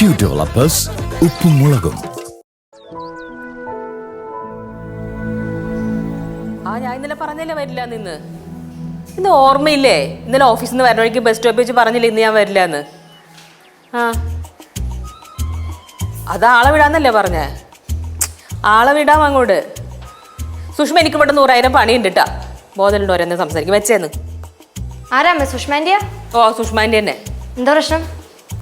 Q Developers ഉപ്പും മുളകും. ഞാൻ ഇന്നലെ പറഞ്ഞല്ലേ വരില്ല നിന്ന്. ഇന്ന് ഓർമ്മയില്ലേ? ഇന്നലെ ഓഫീസിൽ നിന്ന് വരണ വഴിക്ക് ബസ് സ്റ്റോപ്പിൽ വെച്ച് പറഞ്ഞില്ലേ ഇന്ന് ഞാൻ വരില്ല എന്ന്. അത് ആളെ വിടാന്നല്ലേ പറഞ്ഞേ? ആളെ വിടാം അങ്ങോട്ട്. സുഷ്മ എനിക്ക് ഇവിടെ 100,000 പണിയുണ്ട് കേട്ടാ. ബോധമുണ്ടോ എന്നെ സംസാരിക്കും വെച്ചേന്ന്. ആരാമ്മ? സുഷ്മാൻ്റെയാ? ഓ സുഷ്മാൻ്റെ തന്നെ. എന്താ പ്രശ്നം?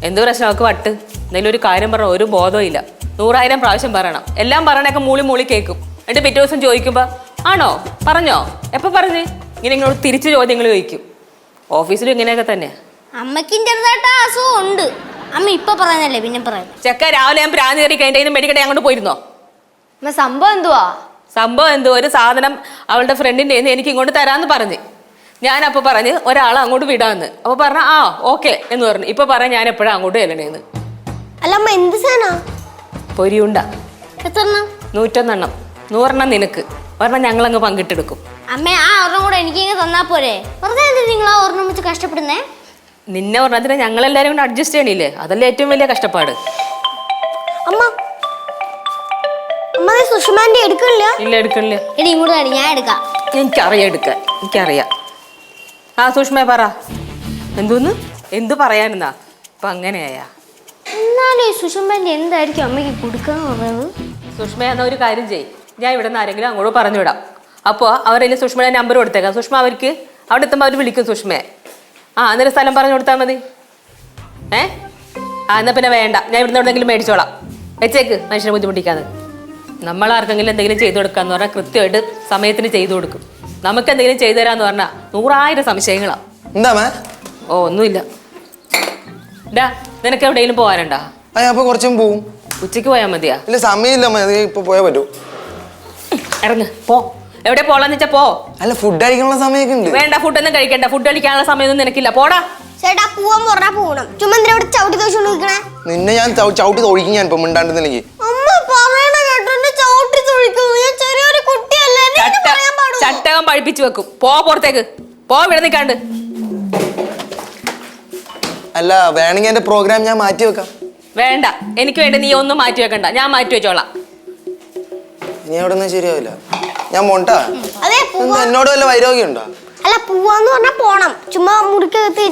എന്ത് പ്രശ്നം? അവൾക്ക് വട്ട്. എന്തെങ്കിലും ഒരു കാര്യം പറഞ്ഞ ഒരു ബോധവും ഇല്ല. 100,000 പ്രാവശ്യം പറയണം. എല്ലാം പറയണൊക്കെ മൂളി കേൾക്കും. എന്നിട്ട് പിറ്റേ ദിവസം ചോദിക്കുമ്പോ ആണോ പറഞ്ഞോ എപ്പൊ പറഞ്ഞ് ഇങ്ങനെ ഇങ്ങോട്ട് തിരിച്ചു ചോദ്യങ്ങൾ ചോദിക്കും. ഓഫീസിലും ഇങ്ങനെയൊക്കെ തന്നെയാ. അമ്മയ്ക്ക് ചെറുതായിട്ട് അസുഖം ഉണ്ട്. അമ്മ ഇപ്പൊ പറഞ്ഞല്ലേ പിന്നെ പറയാം. ചെക്ക രാവിലെ ഞാൻ പ്രാന്തി കയറി കഴിഞ്ഞ മെഡിക്കൽ അങ്ങോട്ട് പോയിരുന്നോ? അമ്മ സംഭവം എന്തുവാ? സംഭവം എന്തോ ഒരു സാധനം അവളുടെ ഫ്രണ്ടിൻ്റെ എനിക്ക് ഇങ്ങോട്ട് തരാന്ന് പറഞ്ഞ് ഞാനപ്പോ പറഞ്ഞ് ഒരാളെ അങ്ങോട്ട് വിടാന്ന്. അപ്പൊ പറഞ്ഞ ആ ഓക്കെ എന്ന് പറഞ്ഞു. ഇപ്പൊ പറഞ്ഞ ഞാൻ എപ്പോഴാ അങ്ങോട്ട് ചെല്ലണേന്ന്. അല്ല അമ്മ എന്ത് സാധന? പൊരിയുണ്ട. എത്രണ്ണം? 101. 100 നിനക്ക്, ഒരെണ്ണം ഞങ്ങളങ്ങ് പങ്കിട്ടെടുക്കും. അമ്മ ആ ഒരെണ്ണം കൂടെ എനിക്ക് തന്നാ പോരെ? വെറുതെ നിങ്ങൾ ആ ഒരെണ്ണം വെച്ച് കഷ്ടപ്പെടുന്നേ? നിന്നെ ഒരെണ്ണത്തിന് ഞങ്ങളെല്ലാരും കൂടെ അഡ്ജസ്റ്റ് ചെയ്യണില്ലേ? അതല്ലേ ഏറ്റവും വലിയ കഷ്ടപ്പാട്. അമ്മ അമ്മ സുഷ്മാന്റെ എടുക്കണില്ല? ഇല്ല എടുക്കണില്ല. എടി ഇങ്ങോട്ട് കാടി, ഞാൻ എടുക്കാം. എനിക്കറിയാം എടുക്കാൻ, എനിക്കറിയാം. ആ സുഷ്മ പറ. എന്തോന്ന് എന്ത് പറയാനെന്നാ ഇപ്പൊ അങ്ങനെയാ? എന്നാലും സുഷമ്മന്റെ എന്തായിരിക്കും അമ്മയ്ക്ക് കൊടുക്കാന്ന് പറയുന്നത്? സുഷ്മ എന്നാ ഒരു കാര്യം ചെയ്യും, ഞാൻ ഇവിടെ നിന്ന് ആരെങ്കിലും അങ്ങോട്ട് പറഞ്ഞു വിടാം. അപ്പോൾ അവരെല്ലാം സുഷ്മയുടെ നമ്പർ കൊടുത്തേക്കാം. സുഷ്മ അവർക്ക് അവിടെ എത്തുമ്പോൾ അവർ വിളിക്കും സുഷ്മയെ. അന്നേരം സ്ഥലം പറഞ്ഞു കൊടുത്താൽ മതി. എന്നാ പിന്നെ വേണ്ട, ഞാൻ ഇവിടുന്ന് എവിടെയെങ്കിലും മേടിച്ചോളാം. വെച്ചേക്ക്, മനുഷ്യനെ ബുദ്ധിമുട്ടിക്കാതെ. നമ്മൾ ആർക്കെങ്കിലും എന്തെങ്കിലും ചെയ്തു കൊടുക്കാന്ന് പറഞ്ഞാൽ കൃത്യമായിട്ട് സമയത്തിന് ചെയ്തു കൊടുക്കും. നമുക്ക് എന്തെങ്കിലും ചെയ്തു തരാന്ന് പറഞ്ഞാൽ 100,000 സംശയങ്ങളാണ്. എന്താ? ഓ ഒന്നുമില്ല. നിനക്ക് എവിടെയെങ്കിലും പോകാനുണ്ടാ? അപ്പൊ കുറച്ചും പോവും. ഉച്ചക്ക് പോയാൽ മതിയാ? ഇല്ല സമയമില്ല, ഇപ്പൊ പോയാ പറ്റൂ. ഇറങ്ങ് പോ. എവിടെ പോളാന്ന് വെച്ചാ പോ. അല്ല ഫുഡ് കഴിക്കാനുള്ള സമയമൊക്കെ ഉണ്ട്. വേണ്ട, ഫുഡൊന്നും കഴിക്കണ്ട. ഫുഡ് കഴിക്കാനുള്ള സമയമൊന്നും നിനക്കില്ല. പോടാ. ചേട്ടാ പോവാൻ പറഞ്ഞാ പോണം. ചുമ്മാ ഇവിടെ ചവിട്ടി തോന്നിക്കണേ. നിന്നെ ഞാൻ ചവിട്ടി തൊഴിക്കും. ഞാൻ ഇപ്പൊ മിണ്ടാണ്ടെന്നില്ലെങ്കിൽ ചട്ടകം പഴിപ്പിച്ചു വെക്കും. പോ പുറത്തേക്ക് പോ, ഇവിടെ നിൽക്കാണ്ട്. അല്ല വേണമെങ്കിൽ എന്റെ പ്രോഗ്രാം ഞാൻ മാറ്റി വെക്കാം. വേണ്ട, എനിക്ക് വേണ്ടി നീ ഒന്നും മാറ്റി വെക്കണ്ട, ഞാൻ മാറ്റി വെച്ചോളാം. ഇനി അവിടെ ഒന്നും ശരിയാവില്ല. ഞാൻ പോണ്ടാ. എന്നോട് വല്ല വൈരോഗ്യം ഉണ്ടോ? അല്ല പോവാന്ന് പറഞ്ഞാ പോണം. ചുമ്മാ മുറിക്കകത്ത്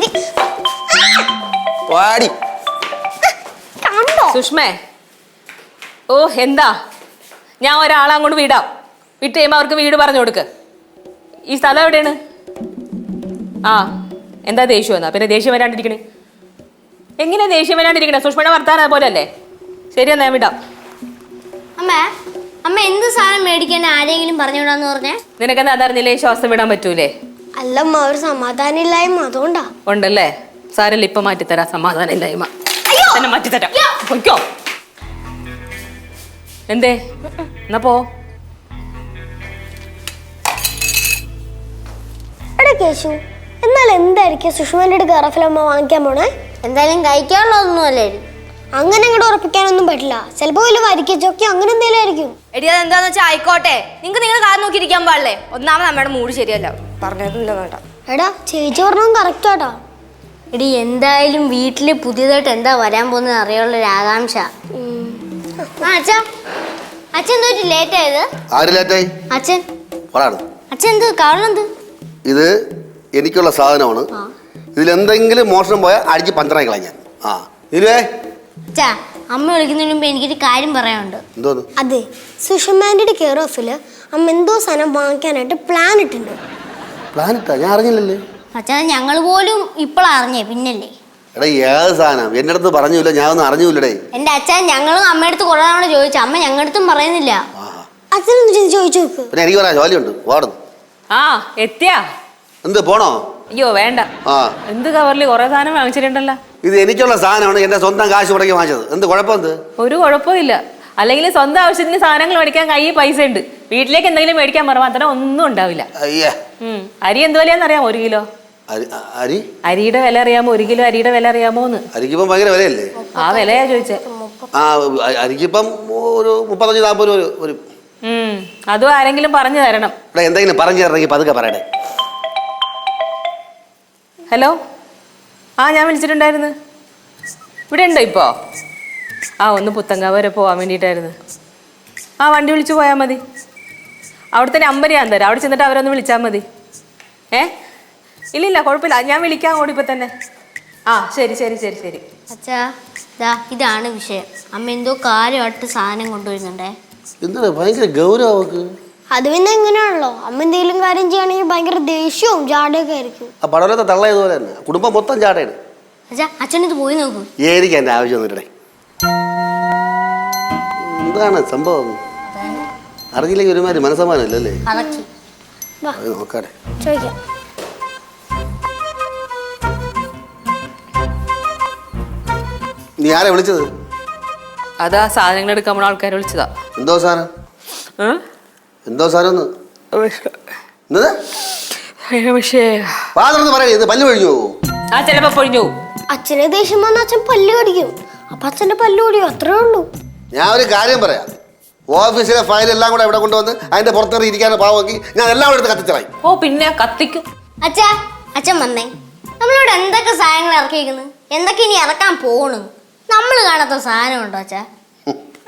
സുഷ്മേ. ഓ എന്താ, ഞാൻ ഒരാളെ അങ്ങോട്ട് വിടാം. വിട്ട് കഴിയുമ്പോൾ അവർക്ക് വീട് പറഞ്ഞു കൊടുക്ക്. ഈ സ്ഥലം എവിടെയാണ്? എന്താ ദേഷ്യം എന്നാ? പിന്നെ ദേഷ്യം വരാണ്ടിരിക്കണേ? എങ്ങനെ ദേഷ്യം വരാണ്ടിരിക്കണേ? സുഷ്മയുടെ വർത്താനം അതുപോലെ അല്ലേ? ശരി എന്നാ വിടാം. അമ്മ അമ്മ എന്ത് സാധനം മേടിക്കാൻ ആരെങ്കിലും പറഞ്ഞു വിടാന്ന് പറഞ്ഞേ? നിനക്കെന്താ അതറിഞ്ഞില്ലേ? ശ്വാസം വിടാൻ പറ്റൂലേ? അല്ലമ്മ ഒരു സമാധാനം ഇല്ലായ്മ, അതുകൊണ്ടാ. ഉണ്ടല്ലേ? സാരല്ല, ഇപ്പൊ മാറ്റിത്തരാ. സമാധാനം ഇല്ലായ്മ തന്നെ മാറ്റിത്തരാം. പൊയ്ക്കോ. എന്തേ എന്നാ പോ. എടാ കേശു, എന്നാൽ എന്തായിരിക്കും സുഷ്മാന്റെ അടുത്ത് ഗറഫലമ്മ വാങ്ങിക്കാൻ പോണേ? എന്തായാലും കഴിക്കാനുള്ളതൊന്നും അല്ലേ? അങ്ങനെ അങ്ങോട്ട് ഉറപ്പിക്കാനൊന്നും പറ്റില്ല. ചിലപ്പോ വല്ല വരിക്കച്ചൊക്കെ അങ്ങനെ എന്തെങ്കിലും ആയിരിക്കും. എടി അതെന്താന്ന് വെച്ചാൽ ആയിക്കോട്ടെ. നിങ്ങൾക്ക് നിങ്ങൾ കാര്യം നോക്കിയിരിക്കാൻ പാടില്ലേ? ഒന്നാമത് നമ്മുടെ മൂഡ് ശരിയല്ല. പറഞ്ഞിട്ടില്ല വേണ്ട. എടാ ചേച്ചി പറഞ്ഞതും കറക്റ്റ് ആട്ടാ. എടി എന്തായാലും വീട്ടില് പുതിയതായിട്ട് എന്താ വരാൻ പോകുന്നത് അറിയാനുള്ള ഒരു ആകാംക്ഷ. അച്ഛാ, അച്ഛൻ എന്തോ ലേറ്റ് ആയത്? ആര് ലേറ്റായി? അച്ഛൻ. അച്ഛൻ എന്ത് കാരണം? എന്ത്? ഇത് എനിക്കുള്ള സാധനമാണ്. ഇതിലെന്തെങ്കിലും മോഷണം പോയാൽ അടിച്ച് പഞ്ചറായി കളയാൻ. അച്ഛാ, അമ്മ വിളിക്കുന്നതിന് മുമ്പ് എനിക്കൊരു കാര്യം പറയാനുണ്ട്. എന്തോന്ന്? അതെ, സുഷമാന്റെ കെയർ ഓഫില് അമ്മ എന്തോ സാധനം വാങ്ങിക്കാനായിട്ട് പ്ലാൻ ഇട്ടുണ്ട്. പ്ലാൻ ഇട്ടാ? ഞാൻ അറിഞ്ഞില്ലല്ലേ. അച്ഛാ ഞങ്ങൾ പോലും ഇപ്പോഴാ അറിഞ്ഞേ, പിന്നല്ലേ? എടാ ഏത് സാധനം എൻ്റെ അടുത്ത് പറഞ്ഞില്ല, ഞാൻ ഒന്നും അറിഞ്ഞില്ലടേ. എന്റെ അച്ഛൻ ഞങ്ങളും അമ്മയുടെ അടുത്ത് കുറെ തവണ ചോദിച്ചു, അമ്മ ഞങ്ങളുടെ അടുത്തും പറയുന്നില്ല. അച്ഛനൊന്ന് ചോദിച്ചു നോക്ക്. പിന്നെ എനിക്ക് പറയാൻ ജോലിയുണ്ട്. വാടുന്നു. എത്തിയാ? എന്ത് പോണോ? അയ്യോ വേണ്ട. എന്ത് കവറിൽ കുറെ സാധനം വാങ്ങിച്ചിട്ടുണ്ടല്ലോ. ഇത് എനിക്കുള്ള സാധനമാണ്. എന്റെ സ്വന്തം കാശ് മുടക്കി വാങ്ങിച്ചത്. എന്ത് കുഴപ്പം? എന്ത്? ഒരു കുഴപ്പമില്ല. അല്ലെങ്കിൽ സ്വന്തം ആവശ്യത്തിന് സാധനങ്ങൾ മേടിക്കാൻ കയ്യിൽ പൈസ ഉണ്ട്. വീട്ടിലേക്ക് എന്തെങ്കിലും മേടിക്കാൻ പറഞ്ഞാൽ മാത്രം ഒന്നും ഉണ്ടാവില്ല. അരി എന്ത് വിലയാന്നറിയാമോ? 1 കിലോ അരി. അരിയുടെ വില അറിയാമോ? 1 കിലോ അരിയുടെ വില അറിയാമോന്ന്? അരിക്കിപ്പം ഭയങ്കര വിലയല്ലേ? ആ വിലയാ ചോദിച്ചേ. അരിക്കിപ്പം ഒരു 35-40 രൂപ ഒരു. അതും ആരെങ്കിലും പറഞ്ഞു തരണം. എന്തെങ്കിലും പറഞ്ഞു തരണമെങ്കിൽ പതുക്കെ പറയണേ. ഹലോ, ഞാൻ വിളിച്ചിട്ടുണ്ടായിരുന്നു. ഇവിടെ ഉണ്ടോ ഇപ്പോ? ആ ഒന്ന് പുത്തങ്കാവ് വരെ പോകാൻ വേണ്ടിയിട്ടായിരുന്നു. ആ വണ്ടി വിളിച്ച് പോയാൽ മതി. അവിടെ തന്നെ നമ്പർ ഞാൻ തരാം. അവിടെ ചെന്നിട്ട് അവരൊന്ന് വിളിച്ചാൽ മതി. ഇല്ലില്ല കുഴപ്പമില്ല, ഞാൻ വിളിക്കാം അങ്ങോട്ട് ഇപ്പം തന്നെ. ആ ശരി ശരി ശരി ശരി. അച്ഛാ ഇതാണ് വിഷയം. അമ്മ എന്തോ കാര്യമായിട്ട് സാധനം കൊണ്ടുവരുന്നുണ്ടേ. എന്താണ് ഭയങ്കര ഗൗരവക്ക്? അത് പിന്നെ എങ്ങനെയാണല്ലോ, അമ്മ എന്തെങ്കിലും കാര്യം ചെയ്യുകയാണെങ്കിൽ ഭയങ്കര ദേഷ്യവും ജാടയൊക്കെ ആയിരിക്കും. ആ പടവലത്തെ തള്ളയതുപോലെ തന്നെ കുടുംബം മൊത്തം ചാടയാണ്. അച്ഛാ അച്ഛനിത് പോയി നോക്കൂ. എനിക്ക് എൻ്റെ ആവശ്യം ഒന്നിട്ടേ. എന്താണ് സംഭവം? അറിഞ്ഞില്ലെങ്കിൽ ഒരുമാതിരി മനസ്സമാനല്ലേ? അത് നോക്കാടെ ചോദിക്കാം. നീ ആരെ വിളിച്ചത്? അതാ സാധനങ്ങൾ എടുക്കാൻ പോണ ആൾക്കാരെ വിളിച്ചതാ. എന്തോ സാധനം? എന്തോ സാധനം? പാത്രന്ന് പറയണേ, ഇത് പല്ല് കഴിഞ്ഞു പോകും. ആ ചിലപ്പോ പൊഴിഞ്ഞു പോകും. അച്ഛനെ ദേഷ്യം വന്ന അച്ഛൻ പല്ല് കടിക്കും. അപ്പൊ അച്ഛന്റെ പല്ല് കടിക്കും, അത്രേ ഉള്ളൂ. ഞാൻ ഒരു കാര്യം പറയാം. ഓഫീസിലെ ഫയലെല്ലാം കൂടെ ഇവിടെ കൊണ്ടുവന്ന് അതിന്റെ പുറത്തേറി ഇരിക്കാനും പാവക്കി ഞാൻ എല്ലാം എടുത്ത് കത്തിച്ചറായി. ഓ പിന്നെ കത്തിക്കും. അച്ഛൻ വന്നേ. നമ്മളിവിടെ എന്തൊക്കെ സാധനങ്ങൾ ഇറക്കിയിരിക്കുന്നു, എന്തൊക്കെ ഇനി ഇറക്കാൻ പോണു. നമ്മൾ കാണാത്ത സാധനം ഉണ്ടോ അച്ഛാ?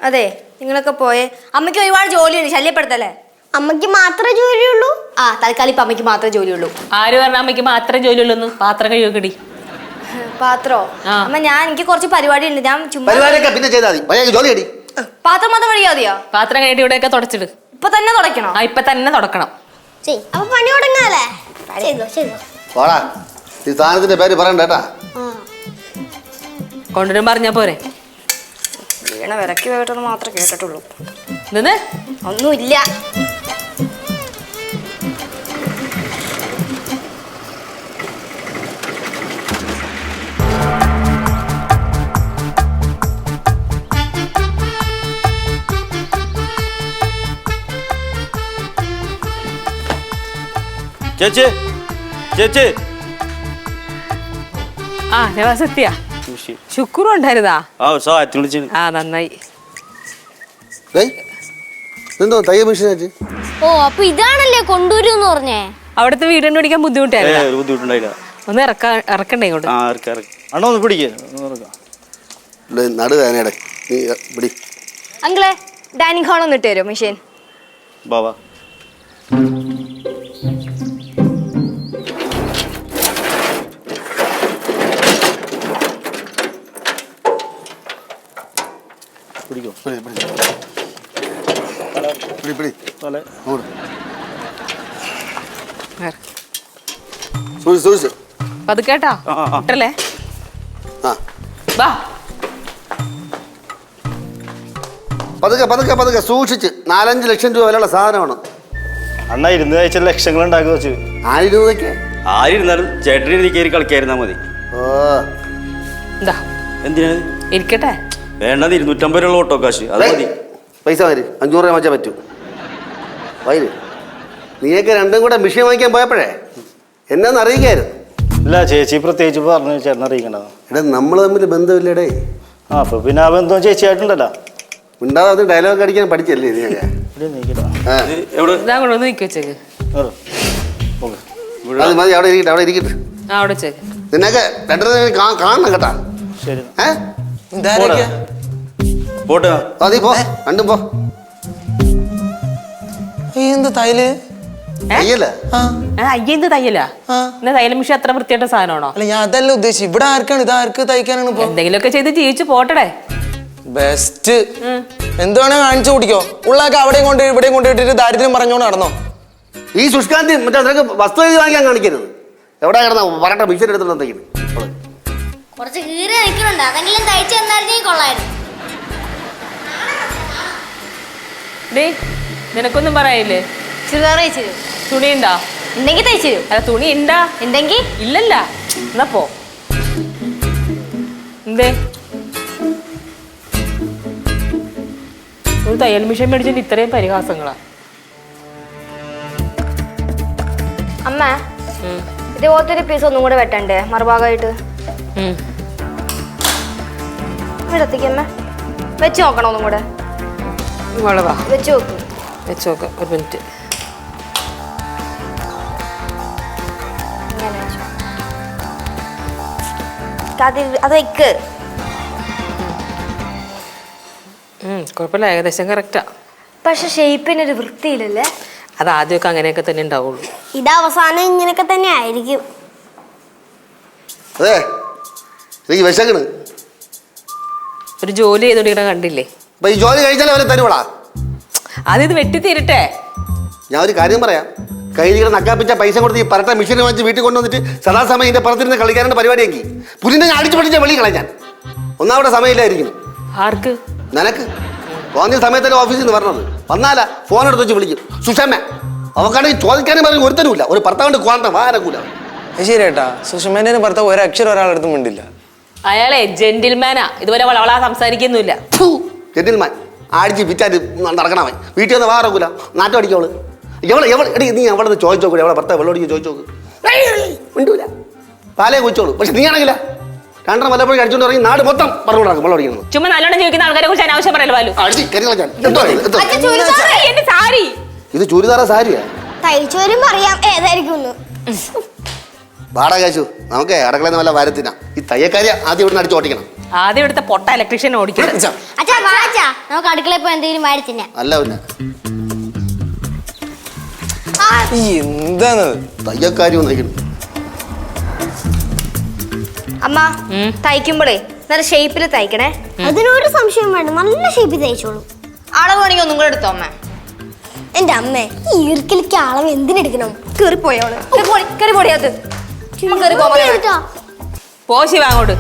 അതെ, നിങ്ങളൊക്കെ പോയേ. അമ്മയ്ക്ക് ഒരുപാട് ജോലിയുണ്ട്, ശല്യപ്പെടുത്തല്ലേ. അമ്മയ്ക്ക് മാത്രമേ ജോലിയുള്ളൂ. ആ തൽക്കാലം ഇപ്പൊ അമ്മയ്ക്ക് മാത്രമേ ജോലിയുള്ളൂ. ആര് പറഞ്ഞ അമ്മയ്ക്ക് മാത്രമേ ജോലിയുള്ളൂ? പാത്രം കഴിയൊക്കെടി. പാത്രോ? അമ്മ എനിക്ക് കുറച്ച് പരിപാടി ഉണ്ട്. ഞാൻ ചുമ്മാ പരിപാടിയൊക്കെ പിന്നെ ചെയ്താൽ മതി. ജോലി അടി. പാത്രം മാത്രം കഴിയാ മതിയോ? പാത്രം കഴിഞ്ഞിട്ട് ഇവിടെയൊക്കെ തുടച്ചിട്. ഇപ്പൊ തന്നെ തുടയ്ക്കണോ? ആ ഇപ്പൊ തന്നെ തുടക്കണം. അപ്പൊ പണി തുടങ്ങാല്ലേ? പോടാ, ഈ സാധനത്തിന്റെ പേര് പറയണ്ട കേട്ടാ. കൊണ്ടുവരും പറഞ്ഞാ പോരെ. വീണ വിലക്ക് കേട്ടത് മാത്രമേ കേട്ടിട്ടുള്ളൂ. നിന്ന് ഒന്നുമില്ല. ചേച്ചി ചേച്ചി. ആ നവാസത്യ ശുക്രും ഉണ്ടായിരുന്നാ? ആ നന്നായി. എന്തോ തയ്യ മെഷീൻ? ഓ അപ്പൊ ഇതാണല്ലേ കൊണ്ടുവരുമെന്ന് പറഞ്ഞേ. അവിടുത്തെ വീട് കണ്ടുപിടിക്കാൻ ബുദ്ധിമുട്ടായില്ല. ഒന്ന് ഇറക്കണ്ടേ ഇങ്ങോട്ട്? നടുവേനയുടെ അങ്കിളെ ഡൈനിങ് ഹാൾ ഒന്ന് ഇട്ട് തരുമോ മെഷീൻ? ബാബാ അത് കേട്ടാ ഇട്ടല്ലേ? പതുക്കെ പതുക്കെ പതുക്കെ സൂക്ഷിച്ച്. 4-5 ലക്ഷം രൂപ വിലയുള്ള സാധനമാണ്. അണ്ണ ഇരുന്ന് കഴിച്ച ലക്ഷങ്ങൾ ഉണ്ടാക്കി വെച്ചു. 1000 രൂപയ്ക്ക് ആയിരുന്നാലും ചേട്ടന് കയറി കളിക്കായിരുന്നാ മതി. എന്താ എന്തിനാ ഇരിക്കട്ടെ? വേണ്ടത് 250 രൂപ ഓട്ടോ കാശ്, അത് മതി. പൈസ വരും. 500 രൂപ വെച്ചാൽ പറ്റൂ. വൈര് നീയൊക്കെ രണ്ടും കൂടെ മിഷ്യൻ വാങ്ങിക്കാൻ പോയപ്പോഴേ എന്നാന്ന് അറിയിക്കായിരുന്നു. ഇല്ല ചേച്ചി പ്രത്യേകിച്ച് പറഞ്ഞു ചേട്ടൻ അറിയിക്കണ്ടത്. എടാ നമ്മൾ തമ്മിൽ ബന്ധമില്ലടേ. ആ അപ്പൊ പിന്നെ ആ ബന്ധം ചേച്ചിയായിട്ടുണ്ടല്ലോ. ഉണ്ടാതെ അത് ഡയലോഗ് അടിക്കാൻ പഠിച്ചല്ലേ നീയൊക്കെ? അത് മതി, അവിടെ ഇരിക്കട്ടെ, അവിടെ ഇരിക്കട്ടെ. നിന്നൊക്കെ രണ്ടര കാണണം കേട്ടാ. ശരി പോട്ടെ, മതി പോ, രണ്ടും പോ. എന്ത് തൈല് അയ്യെന്ത് തയ്യലാ? തയ്യൽ മിഷൻ അത്ര വൃത്തിയായിട്ട സാധനമാണോ? അല്ല ഞാൻ അതല്ല ഉദ്ദേശിച്ചത്. ഇവിടെ ആർക്കാണ് ഇത്? ആർക്ക് തയ്ക്കാനാണ്? എന്തെങ്കിലുമൊക്കെ ചെയ്ത് ജീവിച്ചു പോട്ടടേ. ബെസ്റ്റ്. എന്തുവേണേ കാണിച്ചു കുടിക്കോ. ഉള്ളൊക്കെ അവിടെയും കൊണ്ട് ഇവിടെയും കൊണ്ടിട്ടിട്ട് ദാരിദ്ര്യം പറഞ്ഞോണ്ട് നടന്നോ? ഈ സുഷ്കാന്തി മറ്റേ നിനക്ക് വസ്തു എഴുതി വാങ്ങിക്കാൻ കാണിക്കരുത്. എവിടെ കിടന്ന പറയട്ടെ മിഷൻ എടുത്തിട്ട് എന്തെങ്കിലും കുറച്ച് കീറി നിൽക്കുന്നുണ്ട്, അതെങ്കിലും തയ്ച്ചു തന്നായിരുന്നെങ്കിൽ കൊള്ളായിരുന്നു. നിനക്കൊന്നും പറയില്ലേ? ചുരിദാർ തയ്ച്ചു തരും. തുണി ഉണ്ടാ? ഉണ്ടെങ്കിൽ തയ്ച്ചു തരും. അല്ല തുണി ഉണ്ടാ? ഉണ്ടെങ്കിൽ ഇല്ലല്ല. എന്നാ പോ. എന്തേ ഒരു തയ്യൽ മിഷൻ മേടിച്ചിട്ട് ഇത്രയും പരിഹാസങ്ങളാ? അമ്മ ഇതേപോലത്തെ ഒരു പീസ് ഒന്നും കൂടെ വെട്ടണ്ടേ മറുഭാഗമായിട്ട്? ഇടത്തേക്കമ്മ വെച്ച് നോക്കണം ഒന്നും കൂടെ. വെച്ച് നോക്കും. വെച്ച് നോക്കാം ഒരു മിനിറ്റ്. അത് വെക്ക്. കുഴപ്പമില്ല, ഏകദേശം കറക്റ്റാ. പക്ഷെ ഷേപ്പിനൊരു വൃത്തിയില്ലല്ലേ? അത് ആദ്യമൊക്കെ അങ്ങനെയൊക്കെ തന്നെ ഉണ്ടാവുള്ളൂ. ഇത് അവസാനം ഇങ്ങനെയൊക്കെ തന്നെ ആയിരിക്കും. അതെ, എനിക്ക് വിശക്കണ്. ഒരു ജോലി ചെയ്തോണ്ടിരിക്കണ കണ്ടില്ലേ? അപ്പൊ ഈ ജോലി കഴിച്ചാലേ അവരെ തരുവളാ. അതിത് വെട്ടി തീരട്ടെ. ഞാൻ ഒരു കാര്യം പറയാം. കൈതികളെ നക്കാപ്പിച്ച പൈസ കൊടുത്ത് ഈ പരട്ട മെഷീനെ വാങ്ങിച്ച് വീട്ടിൽ കൊണ്ടുവന്നിട്ട് സദാസമയം ഇതിന്റെ പുറത്തിരുന്ന് കളിക്കാനുള്ള പരിപാടിയെങ്കിൽ പുലിനെ അടിച്ചു പഠിച്ച വെളി കളയാൻ ഒന്നാവിടെ സമയമില്ലായിരിക്കും. ആർക്ക്? നിനക്ക് തോന്നിയ സമയത്തല്ലേ ഓഫീസിൽ നിന്ന് പറഞ്ഞത്. വന്നാലാ ഫോൺ എടുത്ത് വെച്ച് വിളിക്കും. സുഷമ്മ അവക്കാണെങ്കിൽ ചോദിക്കാനും പറയും ഒരുത്തനുമില്ല. ഒരു ഭർത്താവിന്റെ കോണ്ട വാരക്കൂല. ശരി ഏട്ടാ, സുഷമേന്റെ ഭർത്താവ് ഒരക്ഷരം ഒരാളെടുത്തും മിണ്ടില്ല. അയാളെ ജെന്റിൽമാനാ, ഇതുവരെ വളവളാ സംസാരിക്കുന്നില്ല. ജെന്റിൽമാൻ അടിച്ച് വിറ്റാറ്റ് നടക്കണവൻ. വീട്ടിൽ വന്ന് വാറക്കൂല. നാട്ടം അടിക്കവള് എടി നീ അവിടെ നിന്ന് ചോദിച്ചോക്കൂല. എവിടെ ഭർത്താവ് വെള്ളമടിക്ക് ചോദിച്ചോക്ക്. മിണ്ടൂല, പാലേ കുച്ചോളൂ. പക്ഷെ നീ ആണെങ്കില രണ്ടര വല്ലപ്പോഴും അടിച്ചോണ്ട് ഇറങ്ങി നാട് മൊത്തം പറഞ്ഞു നടക്കും വെള്ളം അടിക്കുന്നത്. ചുമ്മാ നല്ലോണം ചോദിക്കുന്ന ആൾക്കാരെ കുറിച്ച് അനാവശ്യം പറയല്ലോ ബാലു. അടിച്ച് കരി കളഞ്ഞാൽ എന്റെ സാരി ഇത് ചുരിദാറ സാരിയാ. തയ്ച്ചു വരുമ്പോ അറിയാം ഏതായിരിക്കും. വാടക കാശു നമുക്ക് അടക്കളന്ന് വല്ല വരത്തിനാ. ഈ തയ്യക്കാരി ആദ്യം ഇവിടെ അടിച്ച് ഓടിക്കണം. ആദ്യം ഇവിടുത്തെ പൊട്ട ഇലക്ട്രീഷ്യൻ ഓടിക്കണം. അച്ഛാ വാ അച്ഛാ, നമുക്ക് അടുക്കളയിൽ പോയി എന്തെങ്കിലും വാരി തിന്നാം. അല്ല പിന്നെ എന്താണ് തയ്യക്കാരി നയിക്കണം. അമ്മ തയ്ക്കുമ്പോഴേ നല്ല ഷേപ്പിൽ തയ്ക്കണേ. അതിനൊരു സംശയം വേണ്ട, നല്ല ഷേപ്പിൽ തയ്ച്ചോളൂ. അളവ് വേണമെങ്കിൽ ഒന്നും കൂടെ എടുത്തോ അമ്മ. എന്റെ അമ്മേ, ഈ ഈർക്കിലേക്ക് അളവ് എന്തിനെടുക്കണം? കേറിപ്പോയോള് കയറി പൊടിയത് പോശി വാങ്ങോട്ട്.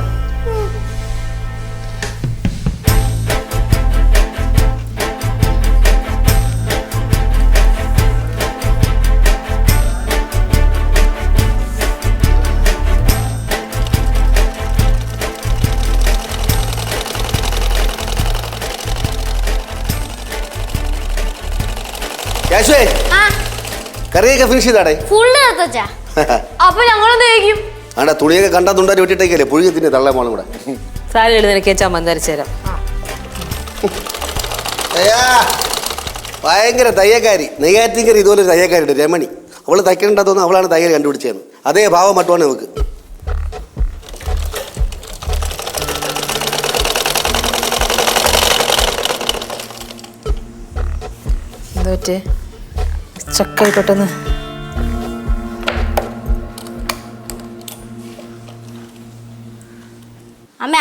കറിയൊക്കെ ഫിനിഷ് ചെയ്താടേ. ഫുള്ള് നിർത്തച്ചാ. അപ്പൊ ഞങ്ങളൊന്ന് കഴിക്കും. ആണ്ടാ തുണിയൊക്കെ കണ്ടാ തുണ്ടാരി വെട്ടിട്ടേക്കല്ലേ പുഴുകി തിന്നെ തള്ള മോളും കൂടെ. സാരി എടുത്ത് നിനക്ക് ചമ്മന്തി അരച്ചു തരാം. ഭയങ്കര തയ്യക്കാരി. നെയ്യാറ്റിങ്കര ഇതുപോലെ തയ്യക്കാരുണ്ട് രമണി. അവള് തയ്ക്കണ്ടാ തോന്നുന്നു അവളാണ് തയ്യൽ കണ്ടുപിടിച്ചതെന്ന്. അതേ ഭാവം മട്ടുവാണ് നമുക്ക്. എന്താ ചക്കായി പെട്ടെന്ന്.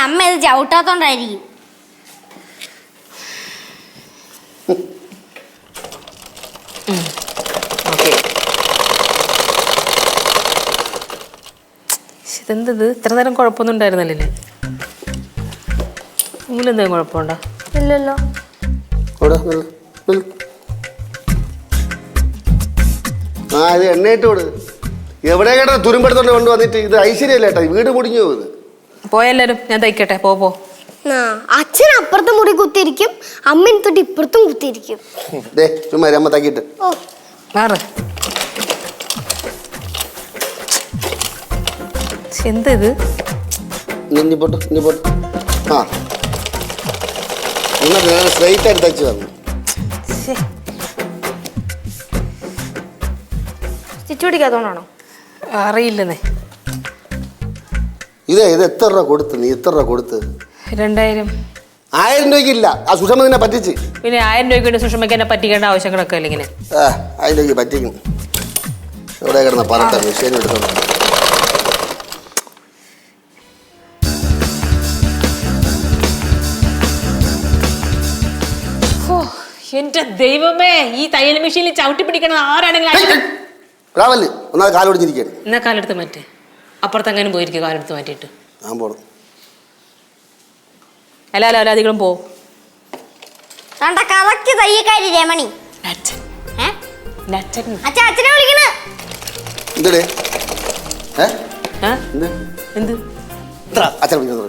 അമ്മ ഇത് ചവിട്ടാത്തോണ്ടായിരിക്കും. ഇതെന്തത് ഇത്ര നേരം കുഴപ്പമൊന്നും ഉണ്ടായിരുന്നല്ലേ? ഇതിലെന്തെങ്കിലും കുഴപ്പമുണ്ടോ? ഇല്ലല്ലോ. ആ ഇത് എണ്ണയിട്ട് കൊടു. എവിടെ കേട്ടാ തുരുമ്പെടുത്തോണ്ട് കൊണ്ടുവന്നിട്ട് ഇത് ഐശ്വര്യല്ലേ ഏട്ടാ, വീട് മുടിഞ്ഞു പോകുന്നത്. പോയെല്ലാരും ഞാൻ തയ്ക്കട്ടെ. പോ. അച്ഛൻ അപ്പുറത്തെ മുറി കുത്തിയിരിക്കും, അമ്മ തൊട്ട് ഇപ്പുറത്തും കുത്തിയിരിക്കും. ചുമ്മാ അമ്മ തക്കിട്ട് മാറ്. എന്തത്? ഇനി പോട്ട് ആ സ്ട്രൈറ്റ് ആയിട്ട് തയ്ച്ചു തന്നു. സ്റ്റിച്ച് പിടിക്കാത്തോണ്ടാണോ? അറിയില്ലെന്നേ. ഇത് എത്ര രൂപ കൊടുത്ത്? നീ എത്ര രൂപ കൊടുത്ത്? 2000. 1000 രൂപയ്ക്കില്ല. ആ സുഷമ നിന്നെ പറ്റിച്ച്. പിന്നെ 1000 രൂപയ്ക്ക് വേണ്ടി സുഷമയ്ക്ക് എന്നെ പറ്റിക്കേണ്ട ആവശ്യങ്ങളൊക്കെ അല്ല ഇങ്ങനെ. 1000 രൂപയ്ക്ക് പറ്റിക്കും. എവിടെ കിടന്ന പറട്ട മെഷീൻ എടുത്തോണ്ട്. എന്റെ ദൈവമേ, ഈ തയ്യൽ മെഷീനിൽ ചവിട്ടി പിടിക്കണത് ആരാണെങ്കിലും രാവല് ഒന്നാമത് കാലോടിഞ്ഞിരിക്കുകയാണ്. എന്നാ കാലെടുത്ത് മാറ്റേ. അപ്പുറത്തെങ്ങാനും പോയിരിക്കും കാലെടുത്ത് മാറ്റിയിട്ട്. ഞാൻ പോണം. അല്ല അധികം പോ. കറക്റ്റ് തയ്യക്കാരി രമണി. അച്ഛനെ വിളിക്കണ. എന്തേ എന്ത് അച്ഛൻ വിളിക്കുന്നു?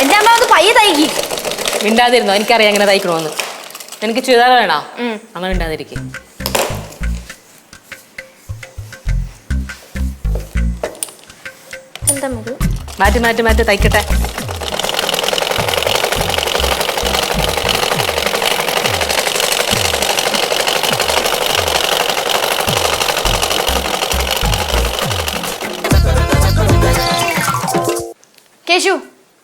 എന്റെ അമ്മ ഒന്ന് പയ്യെ തയ്ക്കി. മിണ്ടാതിരുന്നോ? എനിക്കറിയാം എങ്ങനെ തയ്ക്കണോന്ന്. എനിക്ക് ചുരിദാർ വേണോ? അങ്ങനെ മിണ്ടാതിരിക്കും. മാറ്റി തയ്ക്കട്ടെ. കേശു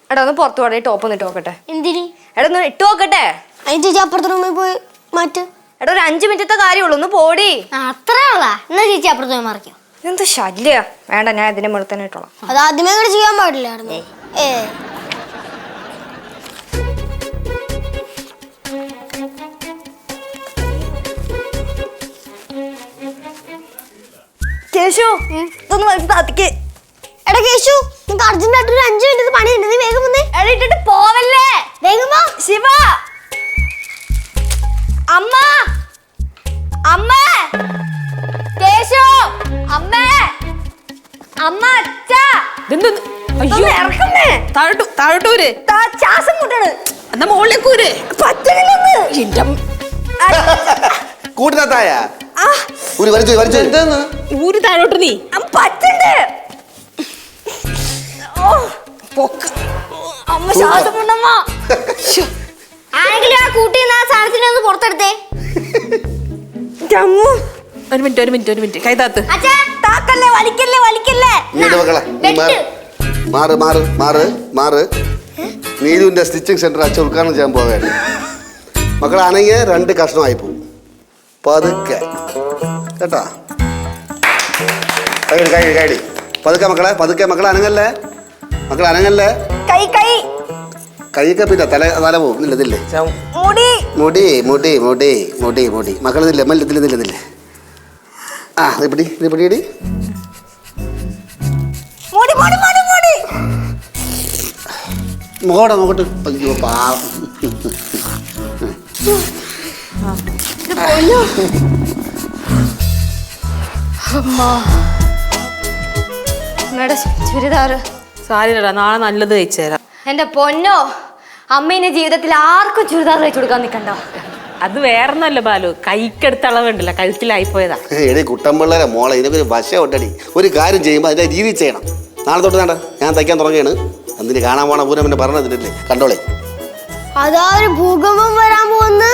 എടാ ഒന്ന് പുറത്തു പോടെ ടോപ്പ് ഒന്ന് ഇട്ട് നോക്കട്ടെ. എന്തിന്? എടാ ഒന്ന് ഇട്ട് നോക്കട്ടെ. അതിന് ചേച്ചി അപ്പുറത്തെ റൂമിൽ പോയി മാറ്റ്. എടാ ഒരു 5 മിനിറ്റത്തെ കാര്യമുള്ളൂ, ഒന്ന് പോടി. അത്രേ ഉള്ള. എന്നാ ചേച്ചി അപ്പുറത്ത് പോയി മറിക്കോ. എന്ത് ശല്യ. വേണ്ട, ഞാൻ ഇതിന്റെ മുകളിൽ തന്നെ ഇട്ടോളാം. അത് ആദ്യമേ കൂടെ ചെയ്യാൻ പാടില്ലായിരുന്നു. കേശു ഇതൊന്ന് വലിച്ച് താത്തിക്ക്. എടാ കേശു, നിനക്ക് അർജന്റായിട്ട് ഒരു 5 മിനിറ്റ് പണിയുണ്ട്, നീ വേഗം വന്നേ. എടാ ഇട്ടിട്ട് പോവല്ലേ. വേഗം വാ. ശിവ, അമ്മ, അമ്മ, കേശു, അമ്മ, അമ്മ, അച്ഛ, ഇതെന്ത്? അയ്യോ, ഇതൊന്ന് ഇറക്കമ്മേ. താഴോട്ടൂര് ശ്വാസം മുട്ടണ്. എന്നാ മോളിലേക്കൂര്. പറ്റണില്ലെന്ന്. കൂട്ടിനകത്തായ ഒരു വലിച്ചു വലിച്ചു എന്താന്ന് ഊര് താഴോട്ട് നീ. പറ്റണ്ട്. ഓ, പൊക്ക്. അമ്മ ശ്വാസം മുണ്ടമ്മ. ആരെങ്കിലും ആ കൂട്ടി ആ സാധനത്തിനെ ഒന്ന് പുറത്തെടുത്തേ. ഒരു മിനിറ്റ് കൈ താത്ത്. അച്ഛാ താക്കല്ലേ, വലിക്കല്ലേ, വലിക്കല്ലേ. ഇങ്ങോട്ട് മക്കളെ നീ വെട്ട്. മാറ് മാറ് മാറ് മാറ്. നീലുവിന്റെ സ്റ്റിച്ചിങ് സെന്റർ അച്ഛൻ ഉദ്ഘാടനം ചെയ്യാൻ പോവുകയാണ്. മക്കളാണെങ്കിൽ 2 കഷ്ണമായി പോകും. പതുക്കെ കേട്ടാ, കൈ കൈ കൈടി പതുക്കെ മക്കളെ, പതുക്കെ മക്കളെ, അനങ്ങല്ലേ മക്കളെ, അനങ്ങല്ലേ. കൈ കൈ കൈയൊക്കെ പിന്നെ തല പോവും. ഇതില്ലേ മുടി മുടി മുടി മുടി മുടി മുടി മക്കളിതില്ലേ മല്ലത്തില്ലേ. ആ ഇത് പിടി മുടി മുടി മുടി മുടി. നോക്കട്ട്. അയ്യോ പാവം. അമ്മയുടെ ചുരിദാറ്. സാരില്ലടാ, നാളെ നല്ലത് തയ്ച്ചു തരാം. എന്റെ പൊന്നോ, അമ്മേനെ ജീവിതത്തിൽ ആർക്കും ചുരിദാർ തയ്ച്ചു കൊടുക്കാൻ നിൽക്കണ്ടോ. അത് വേറൊന്നല്ല ബാലു, കൈക്കെടുത്ത അളവുണ്ടല്ലോ, കഴുത്തിലായി പോയതാ. എടി കുട്ടമ്പിള്ളേരെ മോളെ, ഇതിനൊക്കെ ഒരു വശം ഉണ്ടടി. ഒരു കാര്യം ചെയ്യുമ്പോൾ അതിന്റെ രീതി ചെയ്യണം. നാളെ തൊട്ട് വേണ്ട, ഞാൻ തയ്ക്കാൻ തുടങ്ങിയാണ്. എന്തിന് കാണാൻ പോണ പൂരം പിന്നെ പറഞ്ഞതില്ലേ, കണ്ടോളേ. അതാ ഒരു ഭൂകമ്പം വരാൻ പോകുന്നു.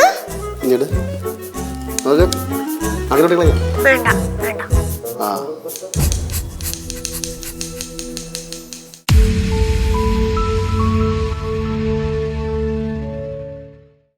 ഇങ്ങോട്ട് നോക്ക്, അങ്ങോട്ട് വേണ്ട വേണ്ട. ആ